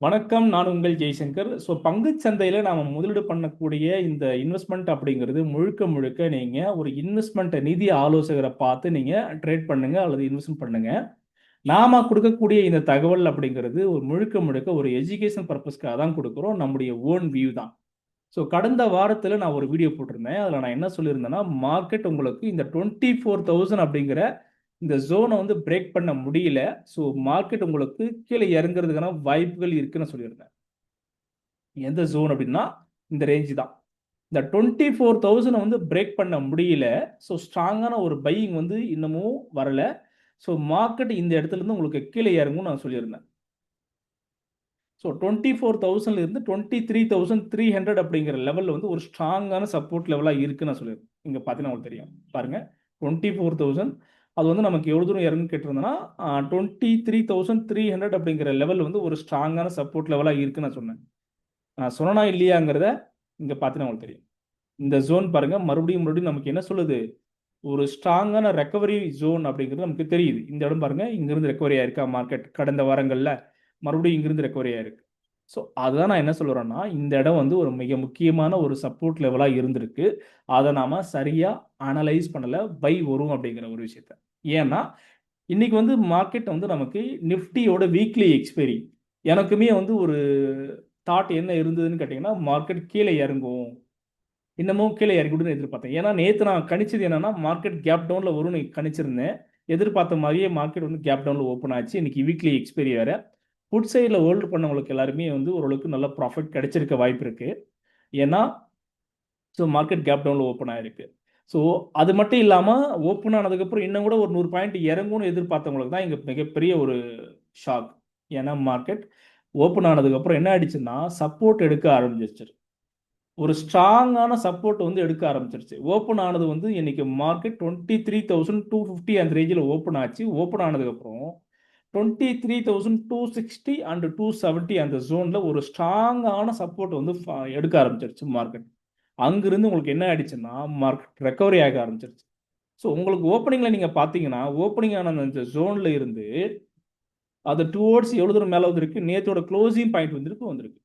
வணக்கம். நான் உங்கள் ஜெய்சங்கர். பங்குச் சந்தையில நாம முதலீடு பண்ணக்கூடிய இந்த இன்வெஸ்ட்மெண்ட் அப்படிங்கிறது முழுக்க முழுக்க நீங்க ஒரு இன்வெஸ்ட்மெண்ட் நிதி ஆலோசகரை பார்த்து நீங்க ட்ரேட் பண்ணுங்க அல்லது இன்வெஸ்ட்மெண்ட் பண்ணுங்க. நாம கொடுக்கக்கூடிய இந்த தகவல் அப்படிங்கிறது ஒரு முழுக்க முழுக்க ஒரு எஜுகேஷன் பர்பஸ்க்காக தான் கொடுக்குறோம். நம்முடைய ஓன் வியூ தான். கடந்த வாரத்தில் நான் ஒரு வீடியோ போட்டிருந்தேன். அதில் நான் என்ன சொல்லியிருந்தேன்னா, மார்க்கெட் உங்களுக்கு இந்த 24,000 அப்படிங்கிற இந்த ஜோனை வந்து பிரேக் பண்ண முடியல. மார்க்கெட் உங்களுக்கு கீழே இறங்குறதுக்கான வாய்ப்புகள் இருக்குன்னு சொல்லியிருந்தேன். எந்த ஜோன் அப்படின்னா இந்த ரேஞ்சு தான். இந்த 24,000 வந்து பிரேக் பண்ண முடியல. ஸ்ட்ராங்கான ஒரு பையிங் வந்து இன்னமும் வரல. மார்க்கெட் இந்த இடத்துல இருந்து உங்களுக்கு கீழே இறங்கும்னு நான் சொல்லியிருந்தேன். 24,000 இருந்து 23,300 அப்படிங்கிற லெவலில் வந்து ஒரு ஸ்ட்ராங்கான சப்போர்ட் லெவலாக இருக்குன்னு நான் சொல்லியிருக்கேன். இங்கே பார்த்தீங்கன்னா உங்களுக்கு தெரியும் பாருங்க. 24,000 அது வந்து நமக்கு எவ்வளோ தூரம் இறங்கு கேட்டிருந்தோன்னா 23,300 அப்படிங்கிற லெவல் வந்து ஒரு ஸ்ட்ராங்கான சப்போர்ட் லெவலாக இருக்குன்னு நான் சொன்னேன். சொன்னா இல்லையாங்கிறத இங்கே பார்த்தீங்கன்னா உங்களுக்கு தெரியும். இந்த ஜோன் பாருங்க, மறுபடியும் நமக்கு என்ன சொல்லுது, ஒரு ஸ்ட்ராங்கான ரெக்கவரி ஜோன் அப்படிங்கிறது நமக்கு தெரியுது. இந்த இடம் பாருங்க, இங்கிருந்து ரெக்கவரி ஆயிருக்கா மார்க்கெட் கடந்த வாரங்களில், மறுபடியும் இங்கிருந்து ரெக்கவரி ஆயிருக்கு. அதுதான் நான் என்ன சொல்கிறேன்னா, இந்த இடம் வந்து ஒரு மிக முக்கியமான ஒரு சப்போர்ட் லெவலாக இருந்திருக்கு. அதை நாம சரியாக அனலைஸ் பண்ணலை, பை வரும் அப்படிங்கிற ஒரு விஷயத்த. ஏன்னா இன்னைக்கு வந்து மார்க்கெட் வந்து நமக்கு நிஃப்டியோட வீக்லி எக்ஸ்பைரி எனக்குமே வந்து ஒரு தாட் என்ன இருந்ததுன்னு கேட்டிங்கன்னா, மார்க்கெட் கீழே இறங்கும், இன்னமும் கீழே இறங்கிவிடுன்னு எதிர்பார்த்தேன். ஏன்னா நேற்று நான் கணிச்சது என்னன்னா, மார்க்கெட் கேப் டவுனில் வரும்னு கணிச்சிருந்தேன். எதிர்பார்த்த மாதிரியே மார்க்கெட் வந்து கேப் டவுனில் ஓப்பன் ஆச்சு. இன்னைக்கு வீக்லி எக்ஸ்பைரி வேறு. புட் சைடில் ஹோல்டு பண்ணவங்களுக்கு எல்லாருமே வந்து ஓரளவுக்கு நல்ல ப்ராஃபிட் கிடைச்சிருக்க வாய்ப்பு இருக்குது. ஏன்னா மார்க்கெட் கேப் டவுனில் ஓப்பன் ஆயிருக்கு. அது மட்டும் இல்லாமல் ஓப்பன் ஆனதுக்கப்புறம் இன்னும் கூட ஒரு 100 பாயிண்ட் இறங்கும்னு எதிர்பார்த்தவங்களுக்கு தான் இங்கே மிகப்பெரிய ஒரு ஷாக். ஏன்னா மார்க்கெட் ஓப்பன் ஆனதுக்கப்புறம் என்ன ஆயிடுச்சுன்னா, சப்போர்ட் எடுக்க ஆரம்பிச்சிருச்சு. ஒரு ஸ்ட்ராங்கான சப்போர்ட் வந்து எடுக்க ஆரம்பிச்சிருச்சு. ஓப்பன் ஆனது வந்து இன்னைக்கு மார்க்கெட் 23,250 அந்த ரேஞ்சில் ஓப்பன் ஆச்சு. ஓப்பன் ஆனதுக்கப்புறம் 23,260 அண்ட் 270 அந்த ஜோனில் ஒரு ஸ்ட்ராங்கான சப்போர்ட் வந்து எடுக்க ஆரம்பிச்சிருச்சு மார்க்கெட். அங்கிருந்து உங்களுக்கு என்ன ஆயிடுச்சுன்னா, மார்க்கெட் ரெக்கவரி ஆக ஆரம்பிச்சிருச்சு. உங்களுக்கு ஓப்பனிங்கில் நீங்கள் பார்த்தீங்கன்னா, ஓப்பனிங் ஆன அந்த ஜோனில் இருந்து அது டுவோர்ட்ஸ் எவ்வளோ தூரம் மேலே வந்திருக்கு, நேற்றோட க்ளோசிங் பாயிண்ட் வந்திருக்கு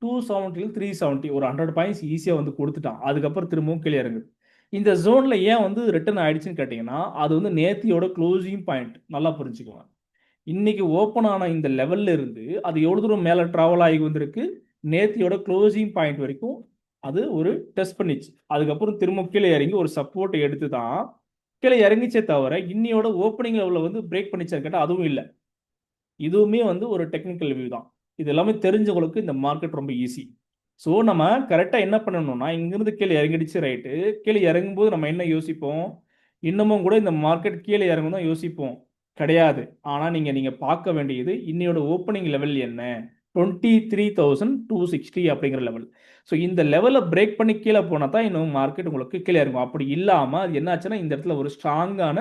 270 370 ஒரு 100 பாயிண்ட்ஸ் ஈஸியாக வந்து கொடுத்துட்டான். அதுக்கப்புறம் திரும்பவும் கீழே இறங்குது. இந்த ஜோனில் ஏன் வந்து ரிட்டர்ன் ஆயிடுச்சுன்னு கேட்டிங்கன்னா, அது வந்து நேத்தியோட க்ளோசிங் பாயிண்ட். நல்லா புரிஞ்சுக்குவாங்க. இன்னைக்கு ஓப்பன் ஆன இந்த லெவல்ல இருந்து அது எவ்வளோ தூரம் மேலே ட்ராவல் ஆகி வந்திருக்கு, நேத்தியோட க்ளோசிங் பாயிண்ட் வரைக்கும் அது ஒரு டெஸ்ட் பண்ணிச்சு. அதுக்கப்புறம் திரும்ப கீழே இறங்கி ஒரு சப்போர்ட் எடுத்து தான் கீழே இறங்கிச்சே தவிர, இன்னையோட ஓப்பனிங் லெவலில் வந்து பிரேக் பண்ணிச்சான்னு கேட்டால் அதுவும் இல்லை. இதுவுமே வந்து ஒரு டெக்னிக்கல் வியூ தான். இது எல்லாமே தெரிஞ்சவங்களுக்கு இந்த மார்க்கெட் ரொம்ப ஈஸி. நம்ம கரெக்டாக என்ன பண்ணணும்னா, இங்கிருந்து கீழே இறங்கிடுச்சு ரைட்டு. கீழே இறங்கும்போது நம்ம என்ன யோசிப்போம், இன்னமும் கூட இந்த மார்க்கெட் கீழே இறங்கும் தான் யோசிப்போம். கிடையாது. ஆனால் நீங்கள் பார்க்க வேண்டியது இன்னையோட ஓப்பனிங் லெவல் என்ன, 23,260 அப்படிங்கிற லெவல். இந்த லெவலை பிரேக் பண்ணி கீழே போனால் தான் இன்னும் மார்க்கெட் உங்களுக்கு கீழே இறங்கும். அப்படி இல்லாமல் அது என்னாச்சுன்னா, இந்த இடத்துல ஒரு ஸ்ட்ராங்கான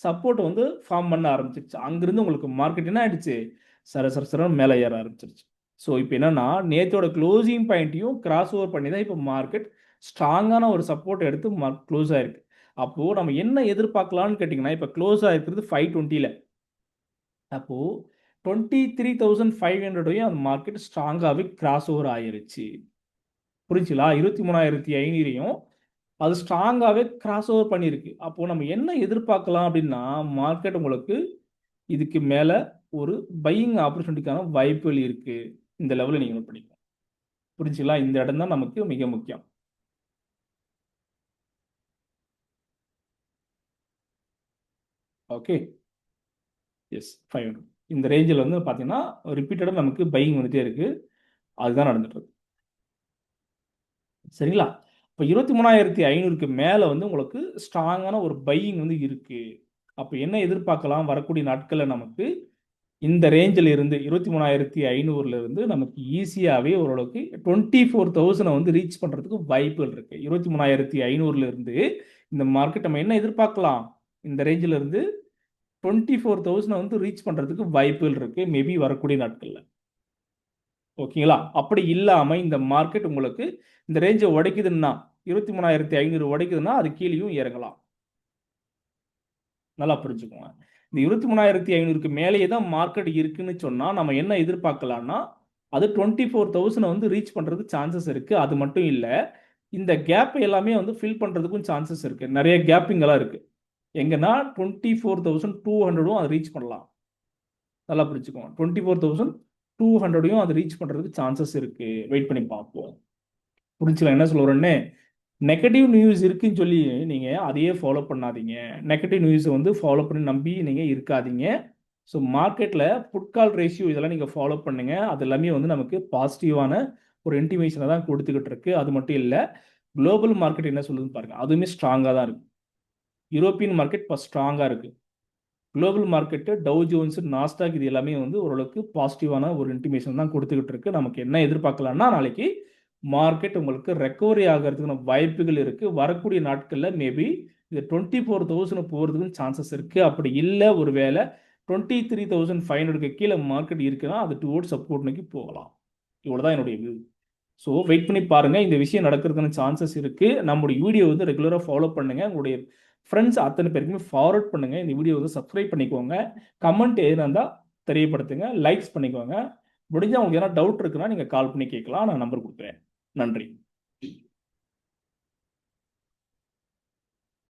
சப்போர்ட் வந்து ஃபார்ம் பண்ண ஆரம்பிச்சிருச்சு. அங்கிருந்து உங்களுக்கு மார்க்கெட் என்ன ஆயிடுச்சு, சரசரன்னு மேலே ஏற ஆரம்பிச்சிருச்சு. இப்போ என்னன்னா, நேத்தோட க்ளோசிங் பாயிண்ட்டையும் கிராஸ் ஓவர் பண்ணி தான் இப்போ மார்க்கெட் ஸ்ட்ராங்கான ஒரு சப்போர்ட் எடுத்து க்ளோஸ் ஆயிருக்கு. அப்போது நம்ம என்ன எதிர்பார்க்கலாம்னு கேட்டிங்கன்னா, இப்போ க்ளோஸ் ஆகிருக்கிறது 520ல். அப்போது 23,500 அந்த மார்க்கெட் ஸ்ட்ராங்காகவே கிராஸ் ஓவர் ஆயிருச்சு. புரிஞ்சுங்களா? 23,500 அது ஸ்ட்ராங்காகவே கிராஸ் ஓவர் பண்ணியிருக்கு. அப்போது நம்ம என்ன எதிர்பார்க்கலாம் அப்படின்னா, மார்க்கெட் உங்களுக்கு இதுக்கு மேலே ஒரு பையிங் ஆப்பர்ச்சுனிட்டிக்கான வாய்ப்புகள் இருக்குது. இந்த லெவலில் நீங்கள் நோட் பண்ணிக்கலாம். புரிஞ்சுங்களா? இந்த இடம் தான் நமக்கு மிக முக்கியம். ஓகே, எஸ் 500 இந்த ரேஞ்சில் வந்து பார்த்தீங்கன்னா ரிப்பீட்டடாக நமக்கு பையிங் வந்துட்டே இருக்குது. அதுதான் நடந்துட்டு இருக்கு. சரிங்களா? இப்போ 23,500க்கு மேலே வந்து உங்களுக்கு ஸ்ட்ராங்கான ஒரு பையிங் வந்து இருக்குது. அப்போ என்ன எதிர்பார்க்கலாம் வரக்கூடிய நாட்களில், நமக்கு இந்த ரேஞ்சில் இருந்து 23,500ல இருந்து நமக்கு ஈஸியாகவே ஓரளவுக்கு 24,000 வந்து ரீச் பண்ணுறதுக்கு வாய்ப்புகள் இருக்குது. 23,500ல இருந்து இந்த மார்க்கெட் நம்ம என்ன எதிர்பார்க்கலாம், இந்த ரேஞ்சில் இருந்து 24,000 வந்து ரீச் பண்ணுறதுக்கு வாய்ப்புகள் இருக்குது மேபி வரக்கூடிய நாட்களில். ஓகேங்களா? அப்படி இல்லாமல் இந்த மார்க்கெட் உங்களுக்கு இந்த ரேஞ்சை உடைக்குதுன்னா, 23,500 உடைக்குதுன்னா அது கீழேயும் இறங்கலாம். நல்லா புரிஞ்சுக்கோங்க. இந்த 23,500க்கு மேலேயே தான் மார்க்கெட் இருக்குன்னு சொன்னா நம்ம என்ன எதிர்பார்க்கலாம்னா அது 24,000 வந்து ரீச் பண்றதுக்கு சான்சஸ் இருக்கு. அது மட்டும் இல்ல, இந்த கேப் எல்லாமே வந்து ஃபில் பண்றதுக்கும் சான்சஸ் இருக்கு. நிறைய கேப்பிங் எல்லாம் இருக்கு. எங்கன்னா 24,200 அதை ரீச் பண்ணலாம். நல்லா புரிச்சுக்கோங்க. 24,200 அதை ரீச் பண்றதுக்கு சான்சஸ் இருக்கு. வெயிட் பண்ணி பார்ப்போம். புரிஞ்சுக்கலாம் என்ன சொல்ல வரேன்னு. நெகட்டிவ் நியூஸ் இருக்குன்னு சொல்லி நீங்க அதையே ஃபாலோ பண்ணாதீங்க. நெகட்டிவ் நியூஸை வந்து ஃபாலோ பண்ணி நம்பி நீங்க இருக்காதீங்க. ஸோ மார்க்கெட்டில் புட்கால் ரேஷியோ இதெல்லாம் நீங்கள் ஃபாலோ பண்ணுங்க. அது எல்லாமே வந்து நமக்கு பாசிட்டிவான ஒரு இன்டிமேஷனை தான் கொடுத்துக்கிட்டு இருக்கு. அது மட்டும் இல்லை, குளோபல் மார்க்கெட் என்ன சொல்லுதுன்னு பாருங்க, அதுவுமே ஸ்ட்ராங்காக தான் இருக்கு. யூரோப்பியன் மார்க்கெட் இப்போ ஸ்ட்ராங்காக இருக்கு. Global market tau Jones, Nasdaq இது எல்லாமே வந்து ஓரளவுக்கு பாசிட்டிவான ஒரு இன்டிமேஷன் தான் கொடுத்துக்கிட்டு இருக்கு. நமக்கு என்ன எதிர்பார்க்கலாம்னா நாளைக்கு மார்க்கெட் உங்களுக்கு ரெக்கவரி ஆகிறதுக்கான வாய்ப்புகள் இருக்கு. வரக்கூடிய நாட்களில் மேபி இது 24,000 போகிறதுக்கு சான்சஸ் இருக்கு. அப்படி இல்லை, ஒருவேளை 23,500க்கு கீழே மார்க்கெட் இருக்குன்னா அது டுவோர்ட் சப்போர்ட் நோக்கி போகலாம். இவ்வளோதான் என்னுடைய வியூ. ஸோ வெயிட் பண்ணி பாருங்க, இந்த விஷயம் நடக்கிறதுக்கான சான்சஸ் இருக்கு. நம்மளுடைய வீடியோ வந்து ரெகுலராக ஃபாலோ பண்ணுங்க. உங்களுடைய ஃப்ரெண்ட்ஸ் அத்தனை பேருக்குமே ஃபார்வர்ட் பண்ணுங்க. இந்த வீடியோ வந்து சப்ஸ்கிரைப் பண்ணிக்கோங்க. கமெண்ட் எதுனா இருந்தால் தெரியப்படுத்துங்க. லைக்ஸ் பண்ணிக்கோங்க. முடிஞ்சால் உங்களுக்கு எதனா டவுட் இருக்குன்னா நீங்கள் கால் பண்ணி கேட்கலாம். நான் நம்பர் கொடுக்குறேன். நன்றி.